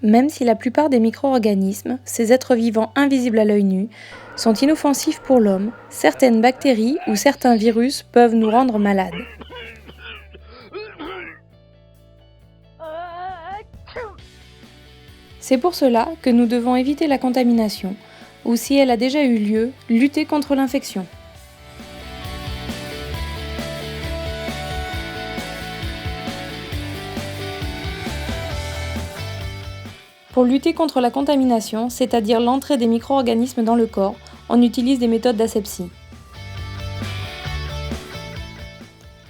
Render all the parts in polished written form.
Même si la plupart des micro-organismes, ces êtres vivants invisibles à l'œil nu, sont inoffensifs pour l'homme, certaines bactéries ou certains virus peuvent nous rendre malades. C'est pour cela que nous devons éviter la contamination, ou si elle a déjà eu lieu, lutter contre l'infection. Pour lutter contre la contamination, c'est-à-dire l'entrée des micro-organismes dans le corps, on utilise des méthodes d'asepsie.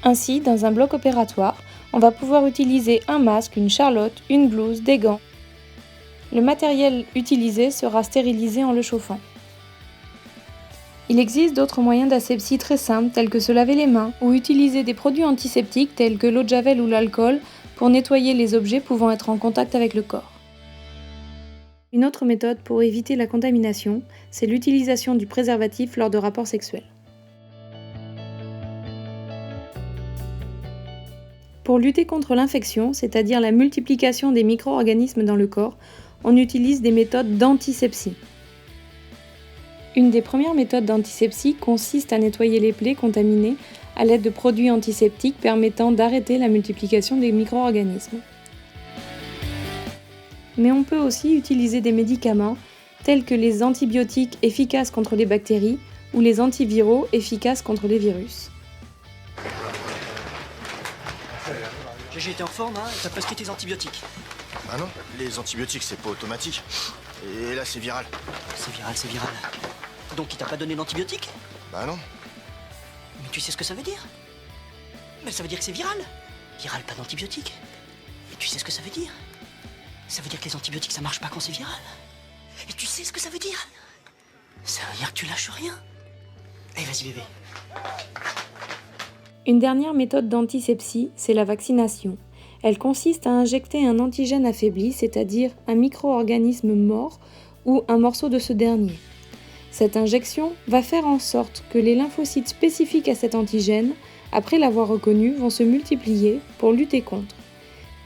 Ainsi, dans un bloc opératoire, on va pouvoir utiliser un masque, une charlotte, une blouse, des gants. Le matériel utilisé sera stérilisé en le chauffant. Il existe d'autres moyens d'asepsie très simples tels que se laver les mains ou utiliser des produits antiseptiques tels que l'eau de javel ou l'alcool pour nettoyer les objets pouvant être en contact avec le corps. Une autre méthode pour éviter la contamination, c'est l'utilisation du préservatif lors de rapports sexuels. Pour lutter contre l'infection, c'est-à-dire la multiplication des micro-organismes dans le corps, on utilise des méthodes d'antisepsie. Une des premières méthodes d'antisepsie consiste à nettoyer les plaies contaminées à l'aide de produits antiseptiques permettant d'arrêter la multiplication des micro-organismes. Mais on peut aussi utiliser des médicaments tels que les antibiotiques efficaces contre les bactéries ou les antiviraux efficaces contre les virus. J'ai été en forme, hein, t'as prescrit tes antibiotiques. Ah non, les antibiotiques c'est pas automatique. Et là c'est viral. C'est viral. Donc il t'a pas donné d'antibiotiques? Bah non. Mais tu sais ce que ça veut dire? Mais ça veut dire que c'est viral. Viral, pas d'antibiotiques. Et tu sais ce que ça veut dire? Ça veut dire que les antibiotiques ça marche pas quand c'est viral. Et tu sais ce que ça veut dire? Ça veut dire que tu lâches rien. Allez, vas-y bébé. Une dernière méthode d'antisepsie, c'est la vaccination. Elle consiste à injecter un antigène affaibli, c'est-à-dire un micro-organisme mort ou un morceau de ce dernier. Cette injection va faire en sorte que les lymphocytes spécifiques à cet antigène, après l'avoir reconnu, vont se multiplier pour lutter contre.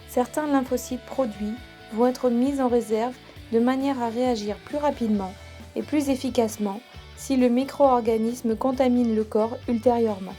Certains lymphocytes produits vont être mis en réserve de manière à réagir plus rapidement et plus efficacement si le micro-organisme contamine le corps ultérieurement.